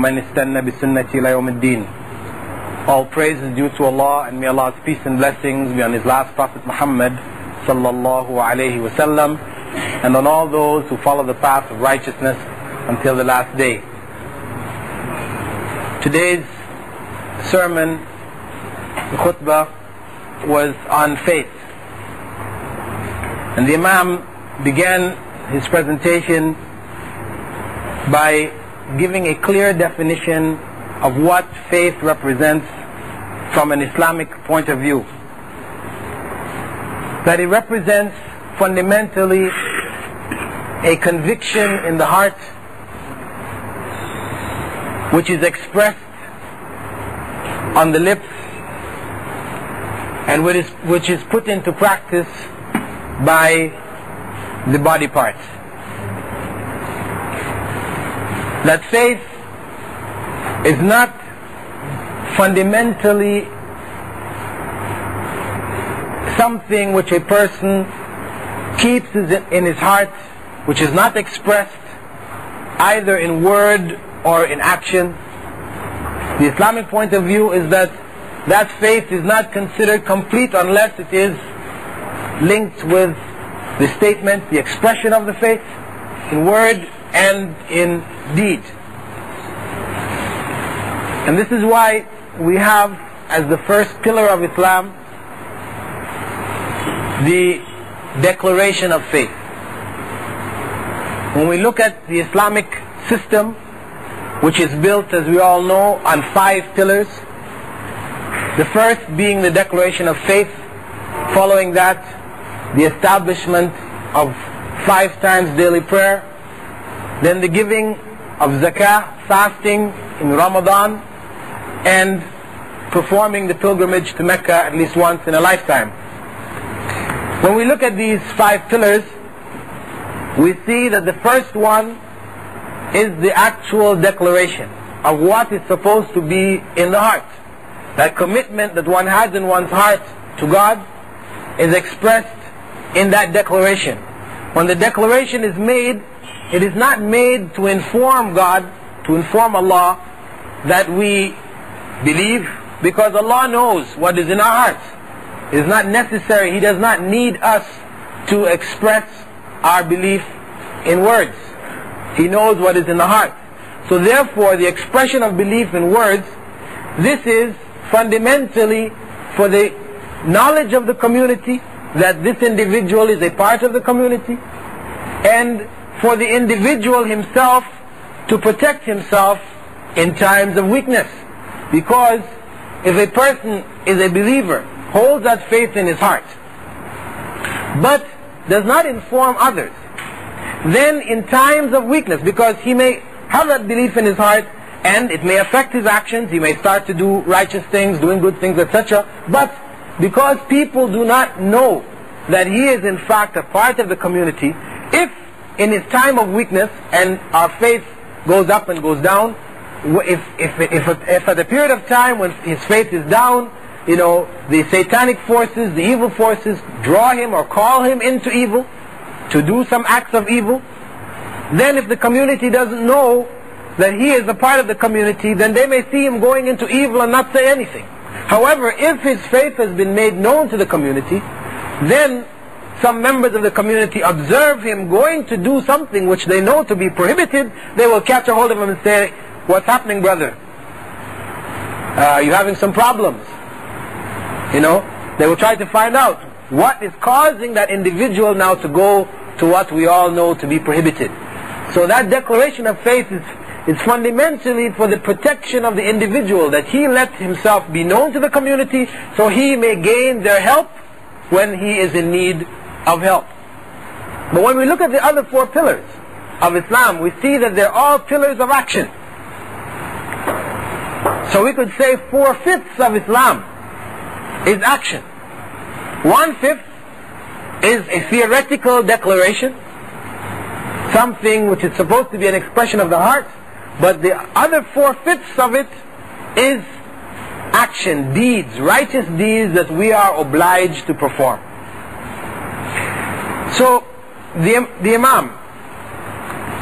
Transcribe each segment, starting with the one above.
من استنى بسنتي إلى يوم الدين. All praise is due to Allah, and may Allah's peace and blessings be on His last Prophet Muhammad sallallahu alayhi wasallam, and on all those who follow the path of righteousness until the last day. Today's sermon, the khutbah, was on faith. And the Imam began his presentation by giving a clear definition of what faith represents from an Islamic point of view. That it represents fundamentally a conviction in the heart which is expressed on the lips and which is put into practice by the body parts. That faith is not fundamentally something which a person keeps in his heart, which is not expressed either in word or in action. The Islamic point of view is that that faith is not considered complete unless it is linked with the statement, the expression of the faith in word and in deed. And this is why we have as the first pillar of Islam the declaration of faith. When we look at the Islamic system, which is built, as we all know, on 5 pillars, the first being the declaration of faith, following that the establishment of 5 times daily prayer, then the giving of zakah, fasting in Ramadan, and performing the pilgrimage to Mecca at least once in a lifetime. When we look at these 5 pillars, we see that the first one is the actual declaration of what is supposed to be in the heart. That commitment that one has in one's heart to God is expressed in that declaration. When the declaration is made, it is not made to inform God, to inform Allah that we believe, because Allah knows what is in our hearts. It is not necessary, He does not need us to express our belief in words. He knows what is in the heart. So therefore the expression of belief in words, this is fundamentally for the knowledge of the community that this individual is a part of the community, and for the individual himself to protect himself in times of weakness. Because if a person is a believer, holds that faith in his heart, but does not inform others, then in times of weakness, because he may have that belief in his heart and it may affect his actions, he may start to do righteous things, doing good things, etc. But because people do not know that he is in fact a part of the community, if in his time of weakness, and our faith goes up and goes down, if at a period of time when his faith is down, the satanic forces, the evil forces draw him or call him into evil, to do some acts of evil, then if the community doesn't know that he is a part of the community, then they may see him going into evil and not say anything. However, if his faith has been made known to the community, then some members of the community observe him going to do something which they know to be prohibited, they will catch a hold of him and say, "What's happening, brother? You're having some problems." They will try to find out what is causing that individual now to go to what we all know to be prohibited. So that declaration of faith is fundamentally for the protection of the individual, that he lets himself be known to the community so he may gain their help when he is in need of help. But when we look at the other 4 pillars of Islam, we see that they're all pillars of action. So we could say 4/5 of Islam is action. 1/5 is a theoretical declaration, something which is supposed to be an expression of the heart, but the other 4/5 of it is action, deeds, righteous deeds that we are obliged to perform. So the Imam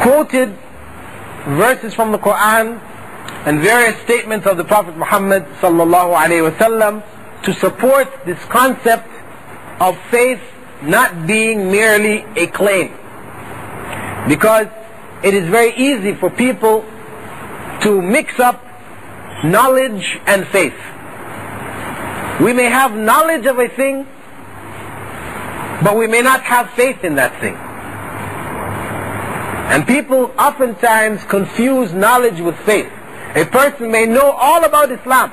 quoted verses from the Quran and various statements of the Prophet Muhammad sallallahu alaihi wasallam to support this concept of faith not being merely a claim. Because it is very easy for people to mix up knowledge and faith. We may have knowledge of a thing, but we may not have faith in that thing. And people oftentimes confuse knowledge with faith. A person may know all about Islam,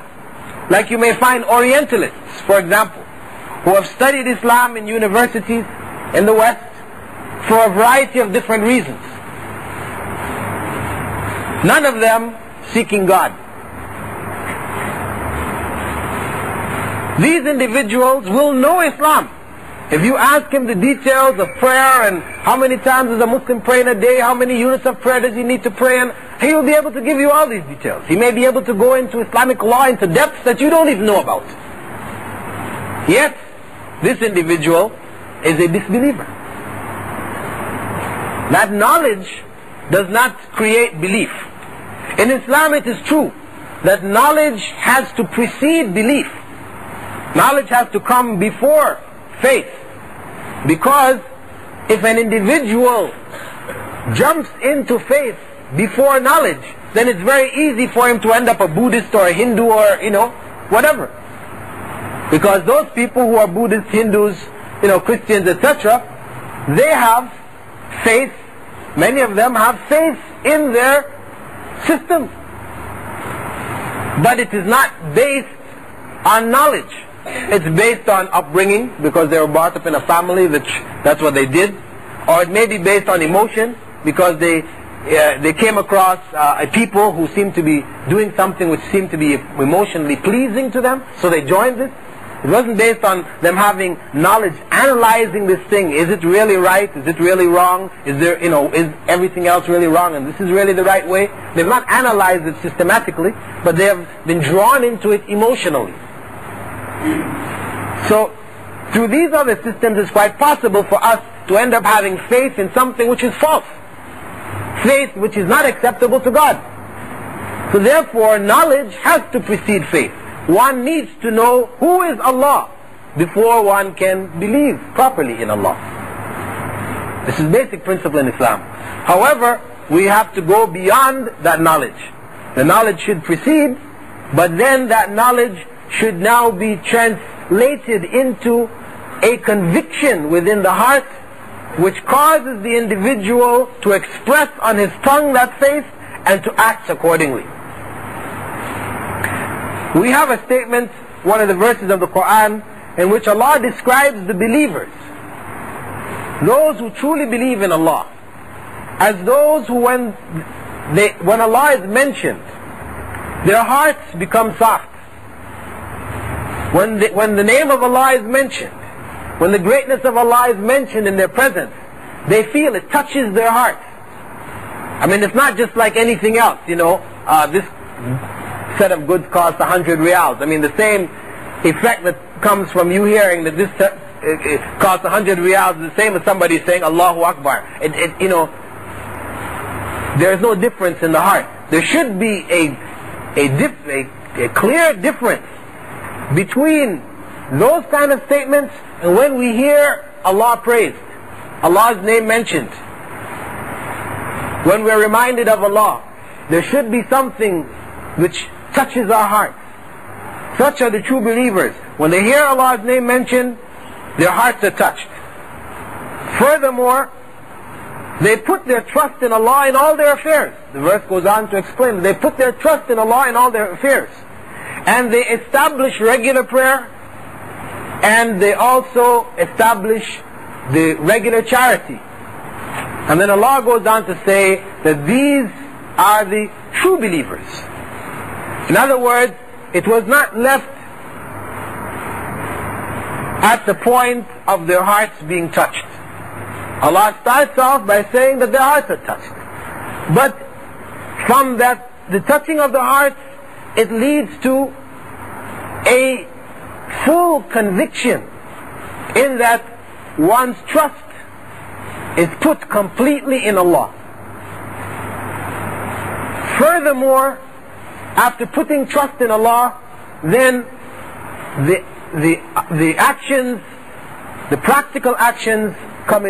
like you may find Orientalists, for example, who have studied Islam in universities in the West for a variety of different reasons. None of them seeking God. These individuals will know Islam. If you ask him the details of prayer and how many times does a Muslim pray in a day, how many units of prayer does he need to pray in, he will be able to give you all these details. He may be able to go into Islamic law into depths that you don't even know about. Yet, this individual is a disbeliever. That knowledge does not create belief. In Islam it is true that knowledge has to precede belief. Knowledge has to come before faith. Because if an individual jumps into faith before knowledge, then it's very easy for him to end up a Buddhist or a Hindu or, whatever. Because those people who are Buddhists, Hindus, Christians, etc., they have faith, many of them have faith in their system. But it is not based on knowledge. It's based on upbringing, because they were brought up in a family that's what they did. Or it may be based on emotion, because they came across a people who seemed to be doing something which seemed to be emotionally pleasing to them, so they joined it. It wasn't based on them having knowledge, analyzing this thing. Is it really right? Is it really wrong? Is everything else really wrong and this is really the right way? They've not analyzed it systematically, but they have been drawn into it emotionally. So, through these other systems, it's quite possible for us to end up having faith in something which is false. Faith which is not acceptable to God. So therefore, knowledge has to precede faith. One needs to know who is Allah before one can believe properly in Allah. This is a basic principle in Islam. However, we have to go beyond that knowledge. The knowledge should precede, but then that knowledge should now be translated into a conviction within the heart, which causes the individual to express on his tongue that faith and to act accordingly. We have a statement, one of the verses of the Quran, in which Allah describes the believers, those who truly believe in Allah, as those who when Allah is mentioned, their hearts become soft. When the name of Allah is mentioned, when the greatness of Allah is mentioned in their presence, they feel it touches their hearts. I mean, it's not just like anything else, this set of goods costs 100 riyals. I mean, the same effect that comes from you hearing that this it costs 100 riyals is the same as somebody saying Allahu Akbar. There is no difference in the heart. There should be a clear difference between those kind of statements and when we hear Allah praised, Allah's name mentioned. When we're reminded of Allah, there should be something which touches our hearts. Such are the true believers. When they hear Allah's name mentioned, their hearts are touched. Furthermore, they put their trust in Allah in all their affairs. The verse goes on to explain, they put their trust in Allah in all their affairs. And they establish regular prayer, and they also establish the regular charity. And then Allah goes on to say that these are the true believers. In other words, it was not left at the point of their hearts being touched. Allah starts off by saying that their hearts are touched. But from that, the touching of the hearts, it leads to a full conviction in that one's trust is put completely in Allah. Furthermore, After putting trust in Allah, then the actions, the practical actions come in.